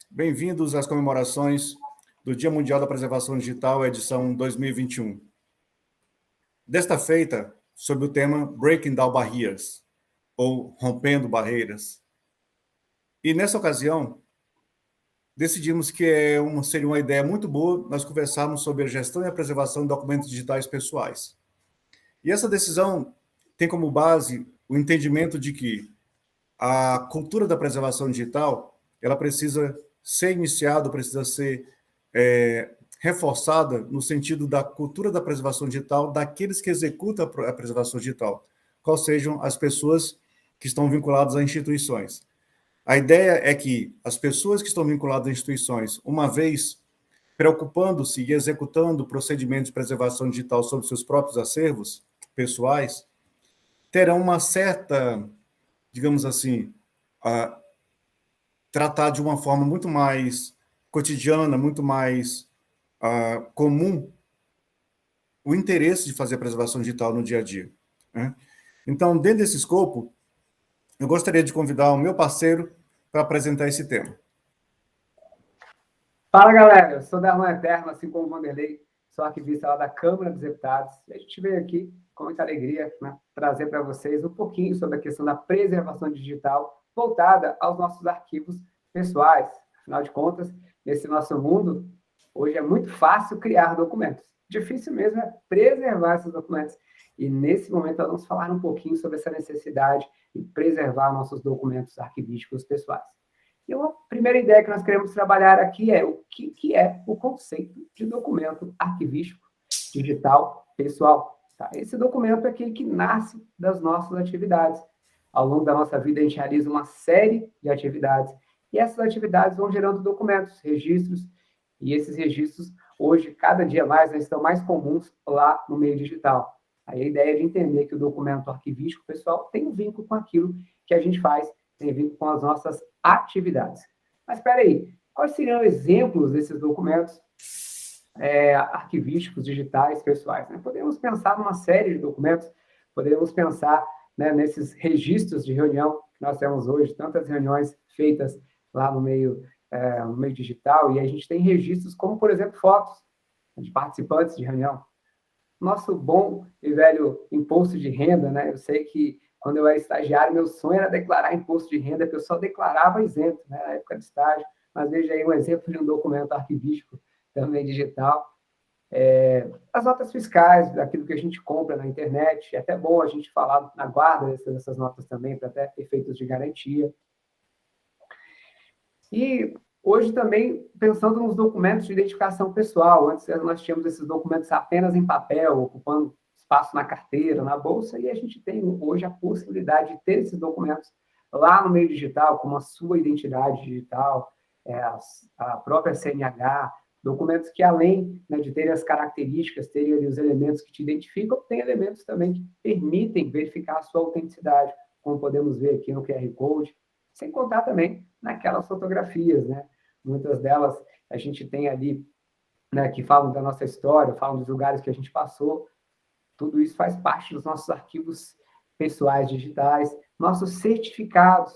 Bem-vindos às comemorações do Dia Mundial da Preservação Digital, edição 2021. Desta feita, sob o tema Breaking Down Barriers, ou Rompendo Barreiras. E nessa ocasião, decidimos que seria uma ideia muito boa nós conversarmos sobre a gestão e a preservação de documentos digitais pessoais. E essa decisão tem como base o entendimento de que a cultura da preservação digital, ela precisa ser iniciada, precisa ser reforçada no sentido da cultura da preservação digital daqueles que executam a preservação digital, quais sejam as pessoas que estão vinculadas a instituições. A ideia é que as pessoas que estão vinculadas a instituições, uma vez preocupando-se e executando procedimentos de preservação digital sobre seus próprios acervos pessoais, terão uma certa, digamos assim, tratar de uma forma muito mais cotidiana, muito mais comum, o interesse de fazer a preservação digital no dia a dia, né? Então, dentro desse escopo, eu gostaria de convidar o meu parceiro para apresentar esse tema. Fala, galera. Eu sou Darlan Eterno, assim como o Vanderlei, sou arquivista lá da Câmara dos Deputados. E a gente veio aqui com muita alegria, né, trazer para vocês um pouquinho sobre a questão da preservação digital voltada aos nossos arquivos pessoais. Afinal de contas, nesse nosso mundo, hoje é muito fácil criar documentos. Difícil mesmo é preservar esses documentos. E nesse momento nós vamos falar um pouquinho sobre essa necessidade de preservar nossos documentos arquivísticos pessoais. E uma primeira ideia que nós queremos trabalhar aqui é o que é o conceito de documento arquivístico digital pessoal. Tá? Esse documento é aquele que nasce das nossas atividades. Ao longo da nossa vida, a gente realiza uma série de atividades. E essas atividades vão gerando documentos, registros. E esses registros, hoje, cada dia mais, estão mais comuns lá no meio digital. Aí a ideia é de entender que o documento arquivístico pessoal tem um vínculo com aquilo que a gente faz, tem vínculo com as nossas atividades. Mas espera aí, quais seriam exemplos desses documentos arquivísticos digitais pessoais? Né? Podemos pensar numa série de documentos, podemos pensar, né, nesses registros de reunião que nós temos hoje, tantas reuniões feitas lá no meio digital, e a gente tem registros como, por exemplo, fotos de participantes de reunião. Nosso bom e velho imposto de renda, né? Eu sei que quando eu era estagiário, meu sonho era declarar imposto de renda, porque eu só declarava isento, né, na época de estágio. Mas veja aí um exemplo de um documento arquivístico, também digital. As notas fiscais, daquilo que a gente compra na internet. É até bom a gente falar na guarda dessas notas também, para até efeitos de garantia. E hoje também, pensando nos documentos de identificação pessoal. Antes nós tínhamos esses documentos apenas em papel, ocupando espaço na carteira, na bolsa, e a gente tem hoje a possibilidade de ter esses documentos lá no meio digital, como a sua identidade digital, a própria CNH, documentos que, além, né, de terem as características, terem ali os elementos que te identificam, tem elementos também que permitem verificar a sua autenticidade, como podemos ver aqui no QR Code, sem contar também naquelas fotografias, né? Muitas delas a gente tem ali, né, que falam da nossa história, falam dos lugares que a gente passou. Tudo isso faz parte dos nossos arquivos pessoais digitais, nossos certificados.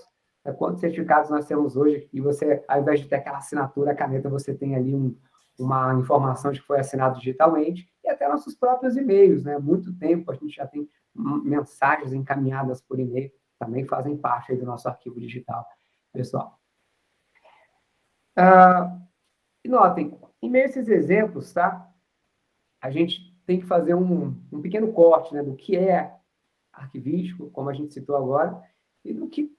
Quantos certificados nós temos hoje? E você, ao invés de ter aquela assinatura, a caneta, você tem ali uma informação de que foi assinado digitalmente, e até nossos próprios e-mails, né? Há muito tempo a gente já tem mensagens encaminhadas por e-mail, também fazem parte aí do nosso arquivo digital pessoal. E notem, em meio a esses exemplos, tá? A gente tem que fazer um pequeno corte, né, do que é arquivístico, como a gente citou agora, e do que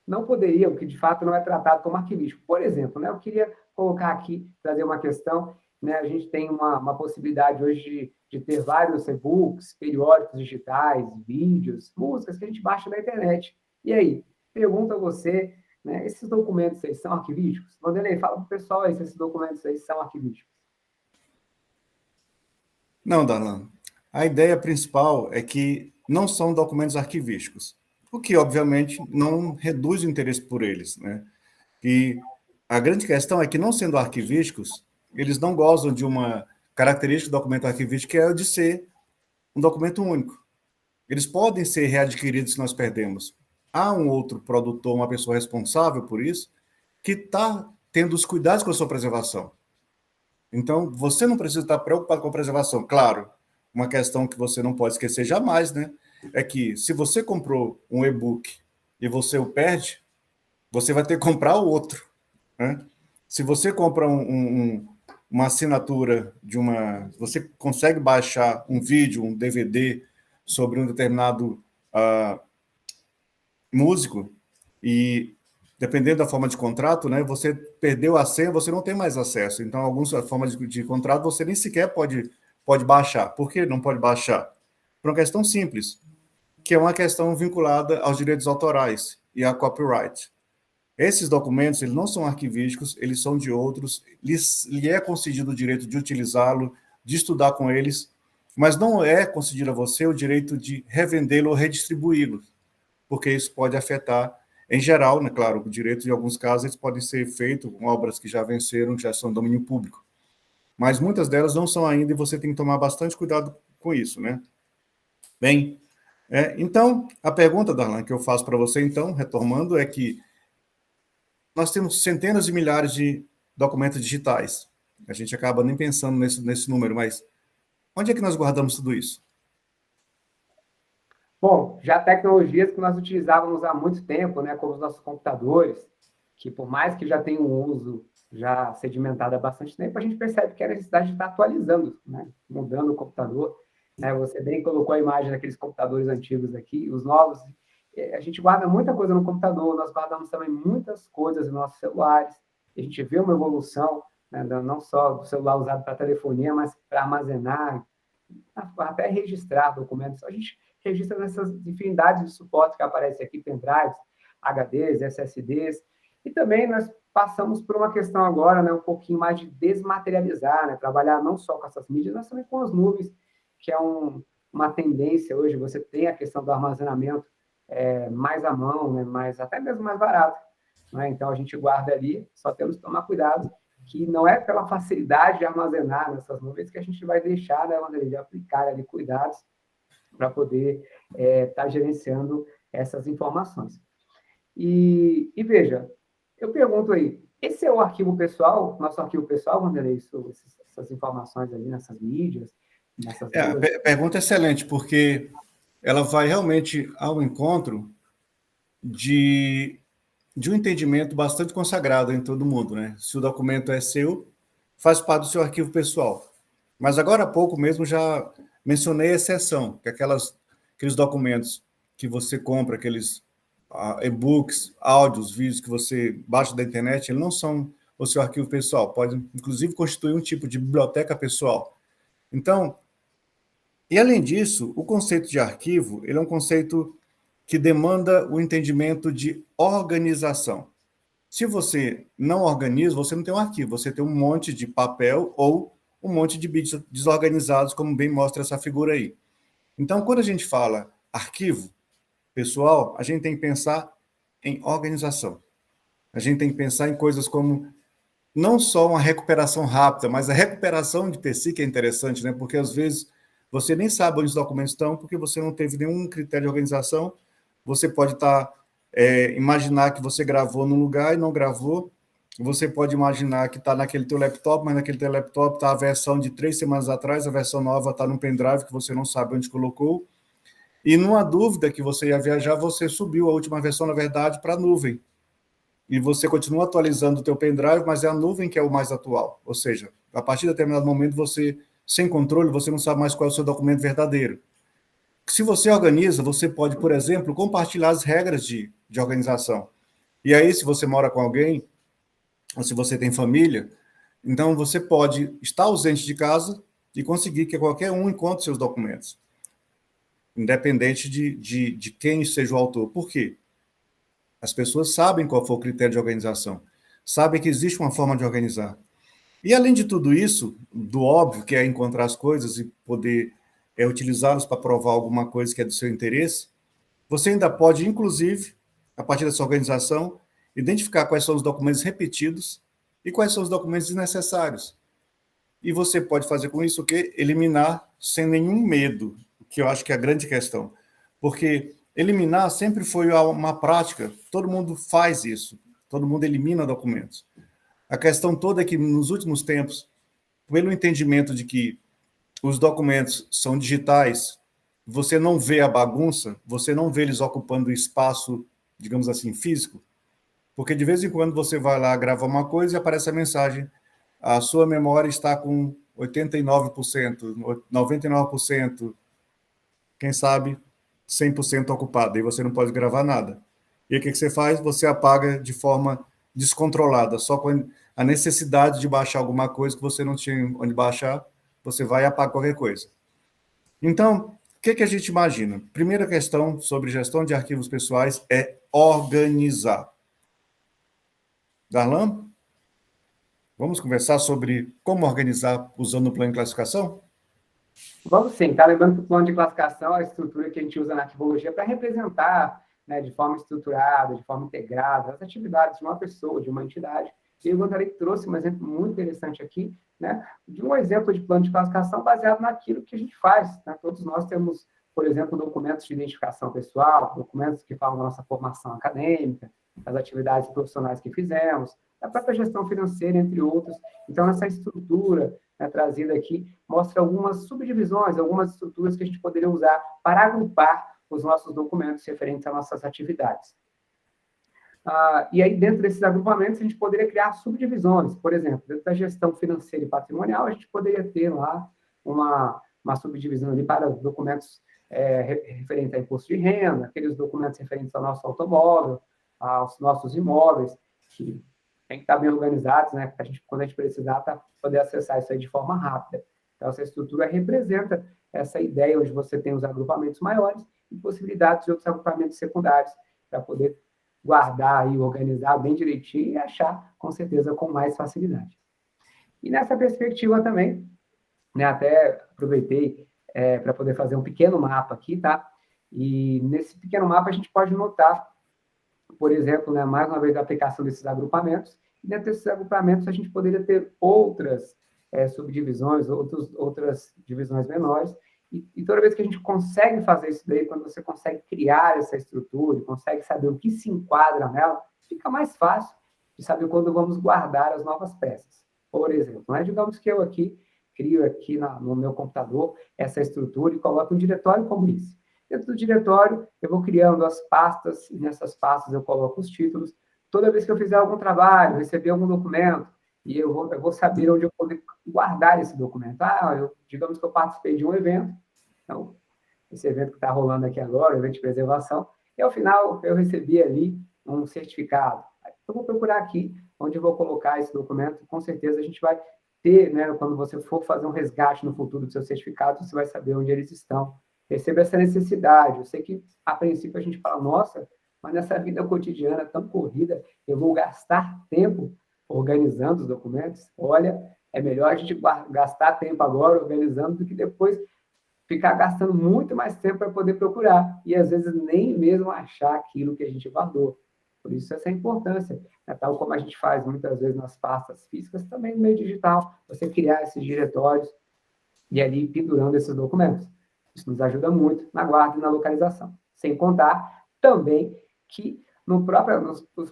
não poderia, o que de fato não é tratado como arquivístico. Por exemplo, né, eu queria colocar aqui, trazer uma questão, né, a gente tem uma possibilidade hoje de ter vários e-books, periódicos digitais, vídeos, músicas que a gente baixa na internet. E aí, pergunto a você, né, esses documentos aí são arquivísticos? Vanderlei, fala para o pessoal aí se esses documentos aí são arquivísticos. Não, Darlan. A ideia principal é que não são documentos arquivísticos, o que, obviamente, não reduz o interesse por eles, né? E a grande questão é que, não sendo arquivísticos, eles não gozam de uma característica do documento arquivístico, que é a de ser um documento único. Eles podem ser readquiridos se nós perdemos. Há um outro produtor, uma pessoa responsável por isso, que está tendo os cuidados com a sua preservação. Então, você não precisa estar preocupado com a preservação. Claro, uma questão que você não pode esquecer jamais, né? É que se você comprou um e-book e você o perde, você vai ter que comprar o outro, né? Se você compra uma assinatura de uma... Você consegue baixar um vídeo, um DVD sobre um determinado músico e, dependendo da forma de contrato, né, você perdeu a senha, você não tem mais acesso. Então, algumas formas de contrato você nem sequer pode baixar. Por que não pode baixar? Por uma questão simples, que é uma questão vinculada aos direitos autorais e a copyright. Esses documentos, eles não são arquivísticos, eles são de outros, lhe é concedido o direito de utilizá-lo, de estudar com eles, mas não é concedido a você o direito de revendê-lo ou redistribuí-lo, porque isso pode afetar, em geral, né, claro, o direito, em alguns casos, eles podem ser feitos com obras que já venceram, que já são domínio público, mas muitas delas não são ainda e você tem que tomar bastante cuidado com isso, né? Bem, então, a pergunta, Darlan, que eu faço para você, então, retomando, é que nós temos centenas de milhares de documentos digitais. A gente acaba nem pensando nesse número, mas onde é que nós guardamos tudo isso? Bom, já tecnologias que nós utilizávamos há muito tempo, né, como os nossos computadores, que por mais que já tenham um uso já sedimentado há bastante tempo, a gente percebe que é a necessidade de estar atualizando, né, mudando o computador. Né, você bem colocou a imagem daqueles computadores antigos aqui, os novos. A gente guarda muita coisa no computador, nós guardamos também muitas coisas nos nossos celulares. A gente vê uma evolução, né, não só do celular usado para telefonia, mas para armazenar, até registrar documentos. A gente registra nessas infinidades de suportes que aparecem aqui, pendrives, HDs, SSDs, e também nós passamos por uma questão agora, né, um pouquinho mais de desmaterializar, né, trabalhar não só com essas mídias, mas também com as nuvens, que é uma tendência hoje, você tem a questão do armazenamento mais à mão, né, até mesmo mais barato. Né? Então, a gente guarda ali, só temos que tomar cuidado, que não é pela facilidade de armazenar nessas nuvens que a gente vai deixar, né, de aplicar ali cuidados para poder estar gerenciando essas informações. E veja, eu pergunto aí, esse é o arquivo pessoal, nosso arquivo pessoal, Wanderlei, essas informações ali nessas mídias, nessas nuvens? Pergunta excelente, porque ela vai realmente ao encontro de um entendimento bastante consagrado em todo mundo, né? Se o documento é seu, faz parte do seu arquivo pessoal. Mas agora há pouco mesmo já mencionei a exceção, que aqueles documentos que você compra, aqueles e-books, áudios, vídeos que você baixa da internet, eles não são o seu arquivo pessoal, pode inclusive constituir um tipo de biblioteca pessoal. Então, e além disso, o conceito de arquivo, ele é um conceito que demanda o entendimento de organização. Se você não organiza, você não tem um arquivo, você tem um monte de papel ou um monte de bits desorganizados, como bem mostra essa figura aí. Então, quando a gente fala arquivo pessoal, a gente tem que pensar em organização. A gente tem que pensar em coisas como não só uma recuperação rápida, mas a recuperação de per si que é interessante, né? Porque às vezes você nem sabe onde os documentos estão, porque você não teve nenhum critério de organização. Você pode imaginar que você gravou num lugar e não gravou. Você pode imaginar que está naquele teu laptop, mas naquele teu laptop está a versão de 3 semanas atrás, a versão nova está num pendrive que você não sabe onde colocou. E numa dúvida que você ia viajar, você subiu a última versão, na verdade, para a nuvem. E você continua atualizando o teu pendrive, mas é a nuvem que é o mais atual. Ou seja, a partir de determinado momento, você, sem controle, você não sabe mais qual é o seu documento verdadeiro. Se você organiza, você pode, por exemplo, compartilhar as regras de organização. E aí, se você mora com alguém, ou se você tem família, então você pode estar ausente de casa e conseguir que qualquer um encontre seus documentos, independente de quem seja o autor. Por quê? As pessoas sabem qual foi o critério de organização, sabem que existe uma forma de organizar. E, além de tudo isso, do óbvio, que é encontrar as coisas e poder utilizá-los para provar alguma coisa que é do seu interesse, você ainda pode, inclusive, a partir dessa organização, identificar quais são os documentos repetidos e quais são os documentos desnecessários. E você pode fazer com isso o quê? Eliminar sem nenhum medo, que eu acho que é a grande questão. Porque eliminar sempre foi uma prática, todo mundo faz isso, todo mundo elimina documentos. A questão toda é que, nos últimos tempos, pelo entendimento de que os documentos são digitais, você não vê a bagunça, você não vê eles ocupando espaço, digamos assim, físico, porque de vez em quando você vai lá, grava uma coisa e aparece a mensagem: a sua memória está com 89%, 99%, quem sabe 100% ocupada, e você não pode gravar nada. E aí o que você faz? Você apaga de forma descontrolada, só com a necessidade de baixar alguma coisa que você não tinha onde baixar, você vai e apaga qualquer coisa. Então, o que a gente imagina? Primeira questão sobre gestão de arquivos pessoais é organizar. Darlan, vamos conversar sobre como organizar usando o plano de classificação? Vamos sim, tá? Lembrando que o plano de classificação é a estrutura que a gente usa na arquivologia para representar, né, de forma estruturada, de forma integrada, as atividades de uma pessoa, de uma entidade. E o Vanderlei trouxe um exemplo muito interessante aqui, né, de um exemplo de plano de classificação baseado naquilo que a gente faz. Né? Todos nós temos, por exemplo, documentos de identificação pessoal, documentos que falam da nossa formação acadêmica, das atividades profissionais que fizemos, da própria gestão financeira, entre outros. Então, essa estrutura, né, trazida aqui, mostra algumas subdivisões, algumas estruturas que a gente poderia usar para agrupar os nossos documentos referentes às nossas atividades. E aí, dentro desses agrupamentos, a gente poderia criar subdivisões. Por exemplo, dentro da gestão financeira e patrimonial, a gente poderia ter lá uma subdivisão ali para documentos referentes a imposto de renda, aqueles documentos referentes ao nosso automóvel, aos nossos imóveis, que tem que estar bem organizados, né? Para a gente, quando a gente precisar, poder acessar isso aí de forma rápida. Então, essa estrutura representa essa ideia onde você tem os agrupamentos maiores e possibilidades de outros agrupamentos secundários para poder guardar e organizar bem direitinho e achar, com certeza, com mais facilidade. E nessa perspectiva também, né, até aproveitei para poder fazer um pequeno mapa aqui, tá? E nesse pequeno mapa a gente pode notar, por exemplo, né, mais uma vez, a aplicação desses agrupamentos. E dentro desses agrupamentos a gente poderia ter outras subdivisões, outras divisões menores. E toda vez que a gente consegue fazer isso daí, quando você consegue criar essa estrutura e consegue saber o que se enquadra nela, fica mais fácil de saber quando vamos guardar as novas peças. Por exemplo, né? Digamos que eu aqui crio aqui no meu computador essa estrutura e coloco um diretório como esse. Dentro do diretório, eu vou criando as pastas, e nessas pastas eu coloco os títulos. Toda vez que eu fizer algum trabalho, receber algum documento, e eu vou saber onde eu poder guardar esse documento. Digamos que eu participei de um evento, então, esse evento que está rolando aqui agora, o evento de preservação, e ao final eu recebi ali um certificado. Eu vou procurar aqui onde eu vou colocar esse documento, com certeza a gente vai ter, né, quando você for fazer um resgate no futuro dos seus certificados, você vai saber onde eles estão. Perceba essa necessidade. Eu sei que, a princípio, a gente fala, nossa, mas nessa vida cotidiana tão corrida, eu vou gastar tempo organizando os documentos? Olha, é melhor a gente gastar tempo agora organizando do que depois ficar gastando muito mais tempo para poder procurar e, às vezes, nem mesmo achar aquilo que a gente guardou. Por isso, essa importância, né? Tal como a gente faz muitas vezes nas pastas físicas, também no meio digital, você criar esses diretórios e ali pendurando esses documentos. Isso nos ajuda muito na guarda e na localização. Sem contar também que nos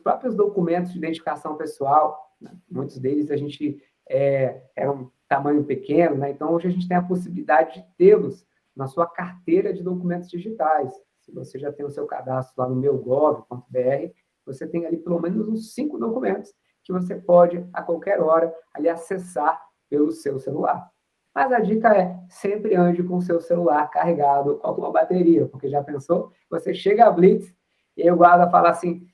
próprios documentos de identificação pessoal, né, muitos deles a gente é um tamanho pequeno, né? Então hoje a gente tem a possibilidade de tê-los na sua carteira de documentos digitais. Se você já tem o seu cadastro lá no meugov.br, você tem ali pelo menos uns 5 documentos que você pode, a qualquer hora, ali acessar pelo seu celular. Mas a dica é, sempre ande com o seu celular carregado com alguma bateria, porque já pensou? Você chega a Blitz e o guarda fala assim,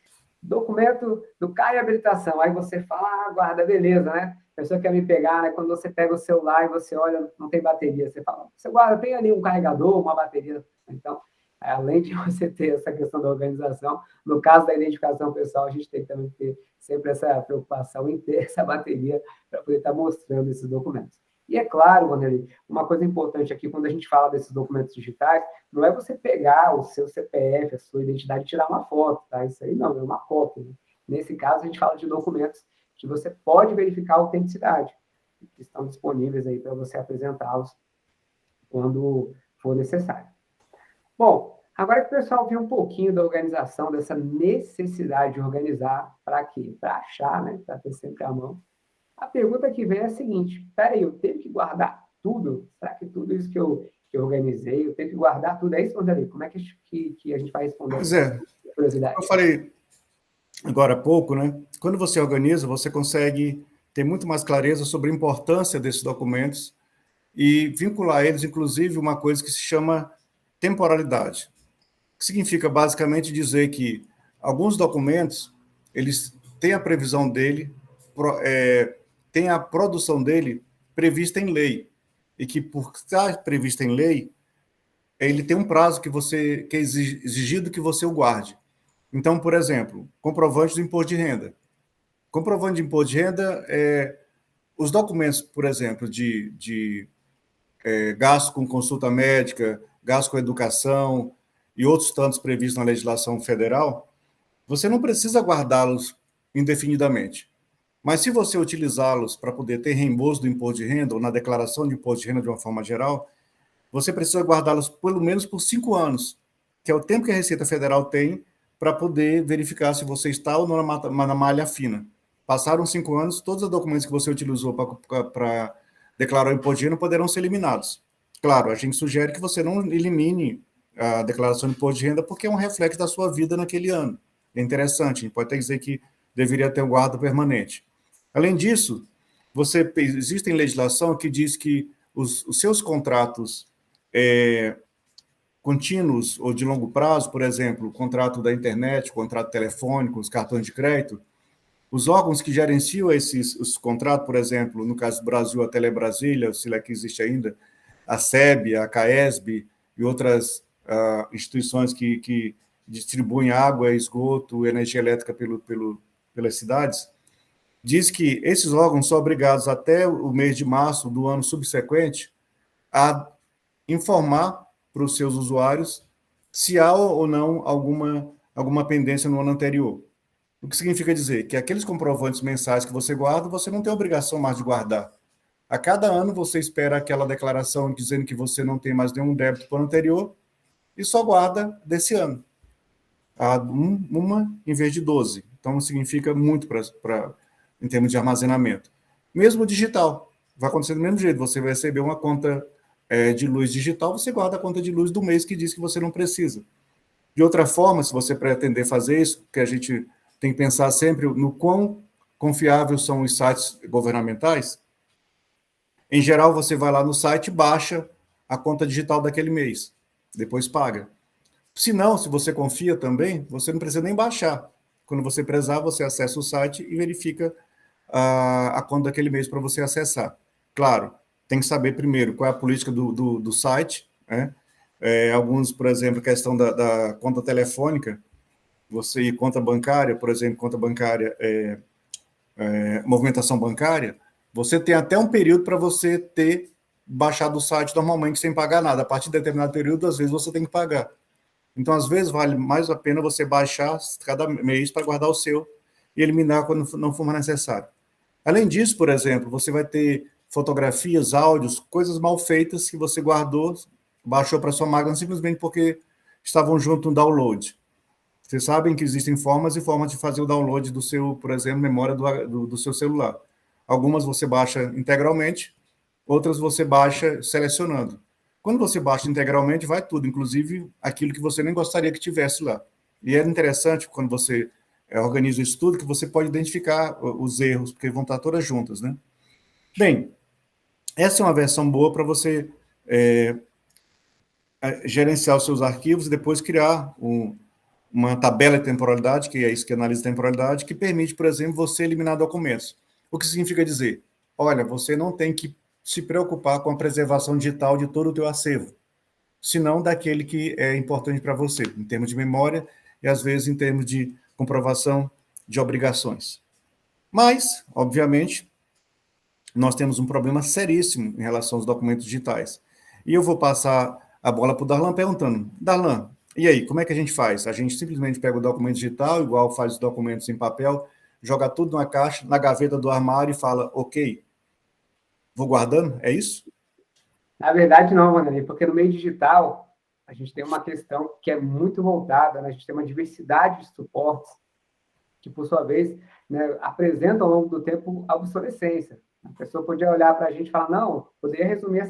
documento do carro e habilitação. Aí você fala, guarda, beleza, né? A pessoa quer me pegar, né? Quando você pega o celular e você olha, não tem bateria. Você fala, você guarda, tem ali um carregador, uma bateria. Então, além de você ter essa questão da organização, no caso da identificação pessoal, a gente tem que também ter sempre essa preocupação em ter essa bateria para poder estar mostrando esses documentos. E é claro, Vanderlei, uma coisa importante aqui, quando a gente fala desses documentos digitais, não é você pegar o seu CPF, a sua identidade e tirar uma foto, tá? Isso aí não, é uma cópia. Né? Nesse caso, a gente fala de documentos que você pode verificar a autenticidade, que estão disponíveis aí para você apresentá-los quando for necessário. Bom, agora que o pessoal viu um pouquinho da organização, dessa necessidade de organizar, para quê? Para achar, né? Para ter sempre à mão. A pergunta que vem é a seguinte: peraí, eu tenho que guardar tudo? Será que tudo isso que eu organizei, eu tenho que guardar tudo? É isso, Vanderlei? Como é que a gente vai responder Pois essa é, eu curiosidade? falei agora há pouco, né? Quando você organiza, você consegue ter muito mais clareza sobre a importância desses documentos e vincular eles, inclusive, uma coisa que se chama temporalidade, que significa basicamente dizer que alguns documentos eles têm a previsão dele, têm a produção dele prevista em lei e que por estar prevista em lei ele tem um prazo que é exigido que você o guarde. Então, por exemplo, comprovante do imposto de renda. Comprovante de imposto de renda os documentos, por exemplo, de gasto com consulta médica, gasto com educação e outros tantos previstos na legislação federal, você não precisa guardá-los indefinidamente. Mas se você utilizá-los para poder ter reembolso do imposto de renda ou na declaração de imposto de renda de uma forma geral, você precisa guardá-los pelo menos por 5 anos, que é o tempo que a Receita Federal tem para poder verificar se você está ou não na malha fina. Passaram 5 anos, todos os documentos que você utilizou para declarar o imposto de renda poderão ser eliminados. Claro, a gente sugere que você não elimine a declaração de imposto de renda porque é um reflexo da sua vida naquele ano. É interessante, a gente pode até dizer que deveria ter um guarda permanente. Além disso, existe legislação que diz que os seus contratos contínuos ou de longo prazo, por exemplo, o contrato da internet, o contrato telefônico, os cartões de crédito, os órgãos que gerenciam os contratos, por exemplo, no caso do Brasil, a Telebrasília, se é que existe ainda, a SEB, a CAESB e outras instituições que distribuem água, esgoto, energia elétrica pelas cidades, diz que esses órgãos são obrigados até o mês de março do ano subsequente a informar para os seus usuários se há ou não alguma pendência no ano anterior. O que significa dizer que aqueles comprovantes mensais que você guarda, você não tem obrigação mais de guardar. A cada ano você espera aquela declaração dizendo que você não tem mais nenhum débito para o anterior e só guarda desse ano. Uma em vez de 12. Então significa muito em termos de armazenamento. Mesmo digital, vai acontecer do mesmo jeito. Você vai receber uma conta de luz digital, você guarda a conta de luz do mês que diz que você não precisa. De outra forma, se você pretender fazer isso, que a gente tem que pensar sempre no quão confiáveis são os sites governamentais, em geral, você vai lá no site e baixa a conta digital daquele mês, depois paga. Se não, se você confia também, você não precisa nem baixar. Quando você precisar, você acessa o site e verifica a conta daquele mês para você acessar. Claro, tem que saber primeiro qual é a política do site, né? Alguns, por exemplo, questão da conta telefônica, você conta bancária, por exemplo, conta bancária, movimentação bancária, você tem até um período para você ter baixado o site normalmente sem pagar nada. A partir de determinado período, às vezes você tem que pagar. Então, às vezes, vale mais a pena você baixar cada mês para guardar o seu e eliminar quando não for mais necessário. Além disso, por exemplo, você vai ter fotografias, áudios, coisas mal feitas que você guardou, baixou para sua máquina simplesmente porque estavam junto no download. Vocês sabem que existem formas e formas de fazer o download do seu, por exemplo, memória do seu celular. Algumas você baixa integralmente, outras você baixa selecionando. Quando você baixa integralmente, vai tudo, inclusive aquilo que você nem gostaria que tivesse lá. E é interessante, quando você organiza isso tudo, que você pode identificar os erros, porque vão estar todas juntas, né? Bem, essa é uma versão boa para você gerenciar os seus arquivos e depois criar uma tabela de temporalidade, que é isso que analisa a temporalidade, que permite, por exemplo, você eliminar documentos. O que significa dizer? Olha, você não tem que se preocupar com a preservação digital de todo o teu acervo, senão daquele que é importante para você, em termos de memória e, às vezes, em termos de comprovação de obrigações. Mas, obviamente, nós temos um problema seríssimo em relação aos documentos digitais. E eu vou passar a bola para o Darlan perguntando, Darlan, e aí, como é que a gente faz? A gente simplesmente pega o documento digital, igual faz os documentos em papel, joga tudo numa caixa, na gaveta do armário e fala, ok, vou guardando, é isso? Na verdade, não, Vanderlei, porque no meio digital, a gente tem uma questão que é muito voltada, né? A gente tem uma diversidade de suportes, que, por sua vez, né, apresenta ao longo do tempo a obsolescência. A pessoa podia olhar para a gente e falar, não, poderia resumir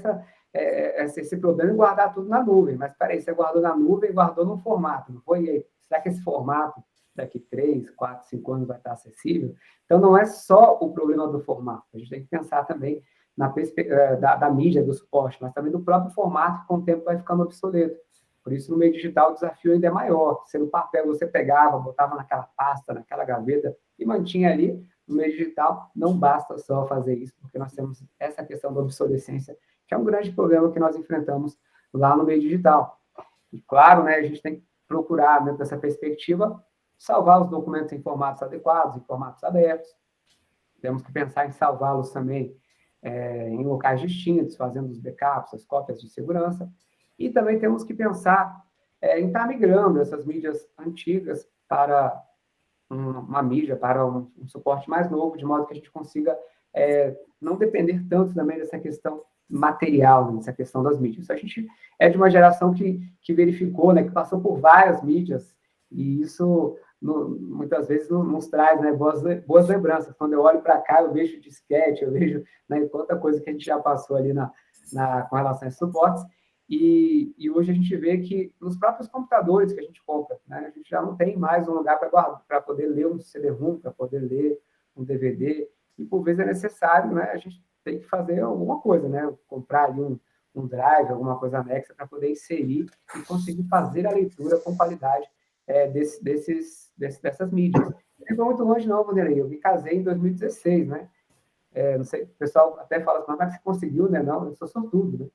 esse problema e guardar tudo na nuvem, mas peraí, você guardou na nuvem e guardou num formato, não foi? E aí, será que esse formato daqui 3, 4, 5 anos vai estar acessível? Então, não é só o problema do formato, a gente tem que pensar também da mídia, do suporte, mas também do próprio formato, que com o tempo vai ficando obsoleto. Por isso, no meio digital, o desafio ainda é maior. Se no papel você pegava, botava naquela pasta, naquela gaveta e mantinha ali, no meio digital, não basta só fazer isso, porque nós temos essa questão da obsolescência, que é um grande problema que nós enfrentamos lá no meio digital. E, claro, né, a gente tem que procurar, dentro dessa perspectiva, salvar os documentos em formatos adequados, em formatos abertos. Temos que pensar em salvá-los também em locais distintos, fazendo os backups, as cópias de segurança. E também temos que pensar em estar migrando essas mídias antigas para uma mídia, para um suporte mais novo, de modo que a gente consiga não depender tanto também dessa questão material, né, dessa questão das mídias. A gente é de uma geração que verificou, né, que passou por várias mídias, e isso muitas vezes nos traz, né, boas lembranças. Quando eu olho para cá, eu vejo disquete, eu vejo, né, quanta coisa que a gente já passou ali com relação a esses suportes. E hoje a gente vê que nos próprios computadores que a gente compra, né, a gente já não tem mais um lugar para poder ler um CD-ROM, para poder ler um DVD, e por vezes é necessário, né, a gente tem que fazer alguma coisa, né, comprar ali um drive, alguma coisa anexa para poder inserir e conseguir fazer a leitura com qualidade dessas mídias. Não foi muito longe não, Vanderlei, eu me casei em 2016, né, não sei, o pessoal até fala assim, mas você conseguiu, né, não, eu sou sortudo, né.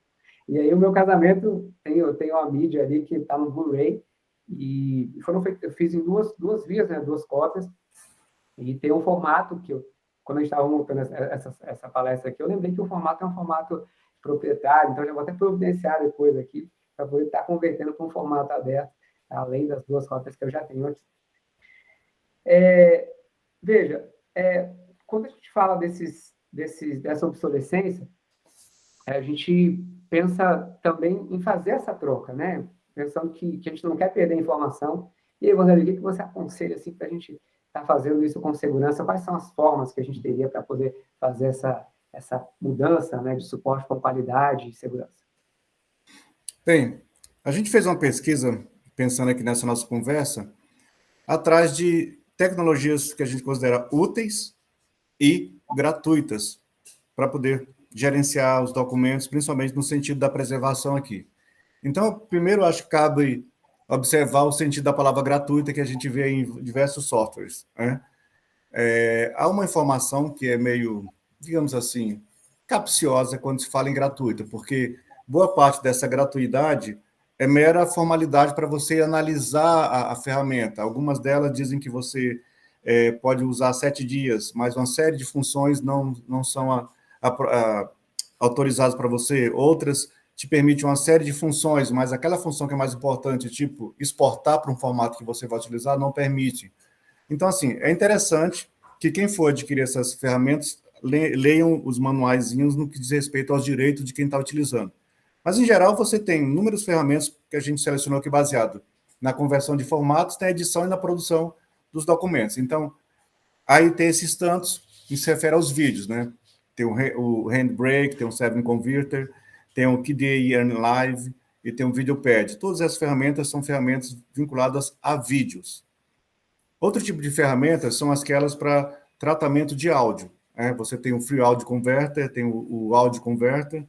E aí o meu casamento, eu tenho uma mídia ali que está no Blu-ray, e eu fiz em duas vias, né, duas cópias, e tem um formato quando a gente estava montando essa palestra aqui, eu lembrei que o formato é um formato proprietário, então eu já vou até providenciar depois aqui, para poder estar convertendo para um formato aberto, além das duas cópias que eu já tenho aqui. Veja, quando a gente fala dessa obsolescência, a gente pensa também em fazer essa troca, né? Pensando que a gente não quer perder informação. E aí, Vanderlei, o que você aconselha assim, para a gente estar fazendo isso com segurança? Quais são as formas que a gente teria para poder fazer essa mudança, né, de suporte com qualidade e segurança? Bem, a gente fez uma pesquisa, pensando aqui nessa nossa conversa, atrás de tecnologias que a gente considera úteis e gratuitas para poder gerenciar os documentos, principalmente no sentido da preservação aqui. Então, primeiro, acho que cabe observar o sentido da palavra gratuita que a gente vê em diversos softwares, né? Há uma informação que é meio, digamos assim, capciosa quando se fala em gratuita, porque boa parte dessa gratuidade é mera formalidade para você analisar a ferramenta. Algumas delas dizem que você pode usar 7 dias, mas uma série de funções não são autorizadas para você. Outras te permitem uma série de funções, mas aquela função que é mais importante, tipo exportar para um formato que você vai utilizar, não permite. Então, assim, é interessante que quem for adquirir essas ferramentas leiam os manuaizinhos no que diz respeito aos direitos de quem está utilizando. Mas, em geral, você tem inúmeras ferramentas que a gente selecionou aqui baseado na conversão de formatos, na edição e na produção dos documentos. Então, aí tem esses tantos que se refere aos vídeos, né? Tem o Handbrake, tem o 7Converter, tem o KDE Earn Live e tem o VideoPad. Todas essas ferramentas são ferramentas vinculadas a vídeos. Outro tipo de ferramentas são aquelas para tratamento de áudio. Você tem o Free Audio Converter, tem o Audio Converter,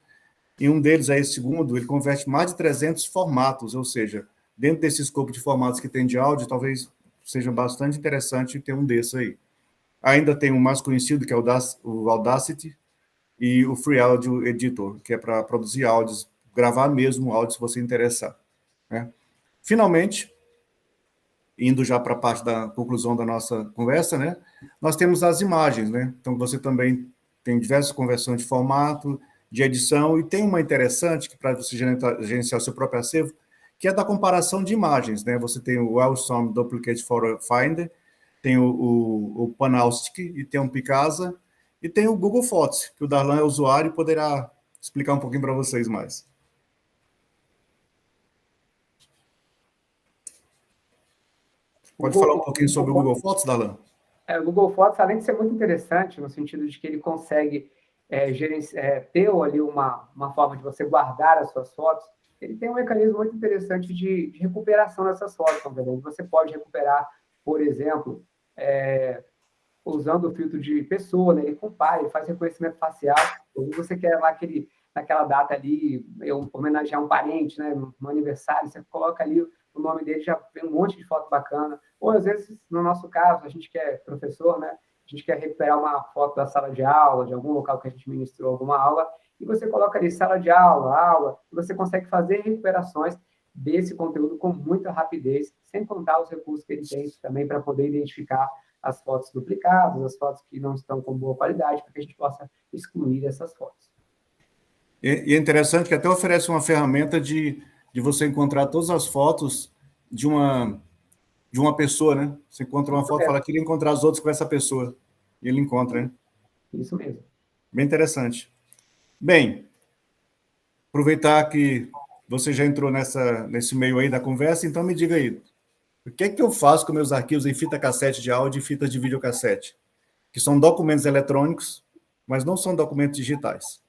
e um deles, aí, segundo, ele converte mais de 300 formatos, ou seja, dentro desse escopo de formatos que tem de áudio, talvez seja bastante interessante ter um desses aí. Ainda tem o mais conhecido, que é o Audacity, e o Free Audio Editor, que é para produzir áudios, gravar mesmo áudio se você interessar, né? Finalmente, indo já para a parte da conclusão da nossa conversa, né? Nós temos as imagens, né? Então, você também tem diversas conversões de formato, de edição, e tem uma interessante, que para você gerenciar o seu próprio acervo, que é da comparação de imagens, né? Você tem o Wellsome Duplicate Photo Finder, tem o Panaustic e tem o Picasa, e tem o Google Fotos, que o Darlan é usuário e poderá explicar um pouquinho para vocês mais. Pode falar um pouquinho sobre o Google Fotos, Darlan? O Google Fotos, além de ser muito interessante, no sentido de que ele consegue ter ali uma forma de você guardar as suas fotos, ele tem um mecanismo muito interessante de recuperação dessas fotos, também. Você pode recuperar, por exemplo, usando o filtro de pessoa, né? Ele compara, ele faz reconhecimento facial, ou você quer lá naquela data ali, homenagear um parente, né? Um aniversário, você coloca ali o nome dele, já vem um monte de foto bacana. Ou, às vezes, no nosso caso, a gente que é professor, né? A gente quer recuperar uma foto da sala de aula, de algum local que a gente ministrou alguma aula, e você coloca ali sala de aula, e você consegue fazer recuperações desse conteúdo com muita rapidez, sem contar os recursos que ele tem também para poder identificar as fotos duplicadas, as fotos que não estão com boa qualidade, para que a gente possa excluir essas fotos. E é interessante que até oferece uma ferramenta de você encontrar todas as fotos de uma pessoa, né? Você encontra uma foto e fala, queria encontrar as outras com essa pessoa. E ele encontra, né? Isso mesmo. Bem interessante. Bem, aproveitar que você já entrou nesse meio aí da conversa, então me diga aí, o que é que eu faço com meus arquivos em fita cassete de áudio e fitas de videocassete? Que são documentos eletrônicos, mas não são documentos digitais.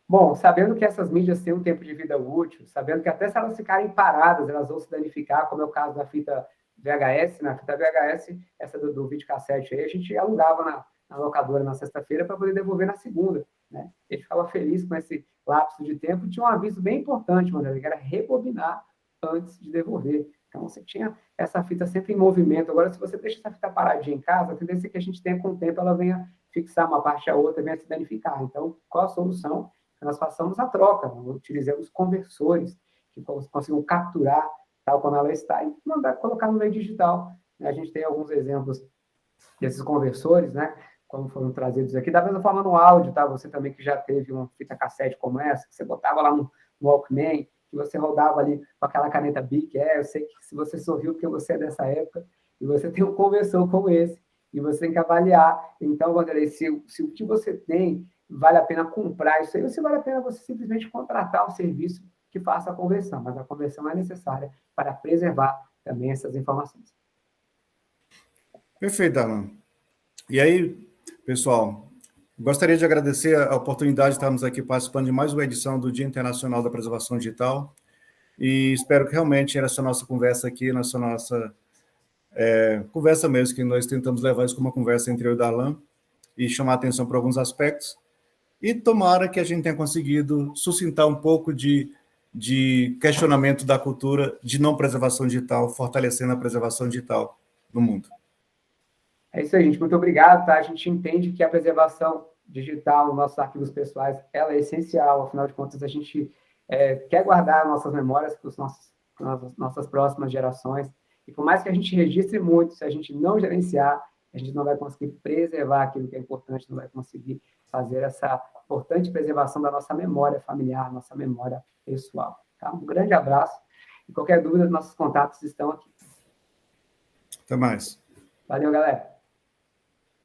Bom, sabendo que essas mídias têm um tempo de vida útil, sabendo que até se elas ficarem paradas, elas vão se danificar, como é o caso da fita VHS, na fita VHS, essa do videocassete aí, a gente alugava na locadora na sexta-feira para poder devolver na segunda, né? A gente ficava feliz com esse lapso de tempo e tinha um aviso bem importante, mano, que era rebobinar antes de devolver. Então, você tinha essa fita sempre em movimento. Agora, se você deixa essa fita paradinha em casa, a tendência é que a gente tenha, com o tempo, ela venha fixar uma parte a outra, venha se danificar. Então, qual a solução? Nós façamos a troca, utilizamos conversores que consigam capturar tal como ela está e mandar colocar no meio digital. A gente tem alguns exemplos desses conversores, né? Como foram trazidos aqui, da mesma forma no áudio, tá? Você também que já teve uma fita cassete como essa, que você botava lá no Walkman, que você rodava ali com aquela caneta Bic, eu sei que se você sorriu porque você é dessa época, e você tem um conversor como esse, e você tem que avaliar. Então, Vanderlei, se o que você tem vale a pena comprar isso aí, ou se vale a pena você simplesmente contratar um serviço que faça a conversão, mas a conversão é necessária para preservar também essas informações. Perfeito, Alan. E aí, pessoal, gostaria de agradecer a oportunidade de estarmos aqui participando de mais uma edição do Dia Internacional da Preservação Digital e espero que realmente essa nossa conversa aqui, nossa conversa mesmo, que nós tentamos levar isso como uma conversa entre eu e o Darlan e chamar a atenção para alguns aspectos e tomara que a gente tenha conseguido suscitar um pouco de questionamento da cultura de não preservação digital, fortalecendo a preservação digital no mundo. É isso aí, gente. Muito obrigado, tá? A gente entende que a preservação digital, nossos arquivos pessoais, ela é essencial. Afinal de contas, a gente quer guardar nossas memórias para as nossas próximas gerações. E por mais que a gente registre muito, se a gente não gerenciar, a gente não vai conseguir preservar aquilo que é importante, não vai conseguir fazer essa importante preservação da nossa memória familiar, nossa memória pessoal. Tá? Um grande abraço. E qualquer dúvida, nossos contatos estão aqui. Até mais. Valeu, galera.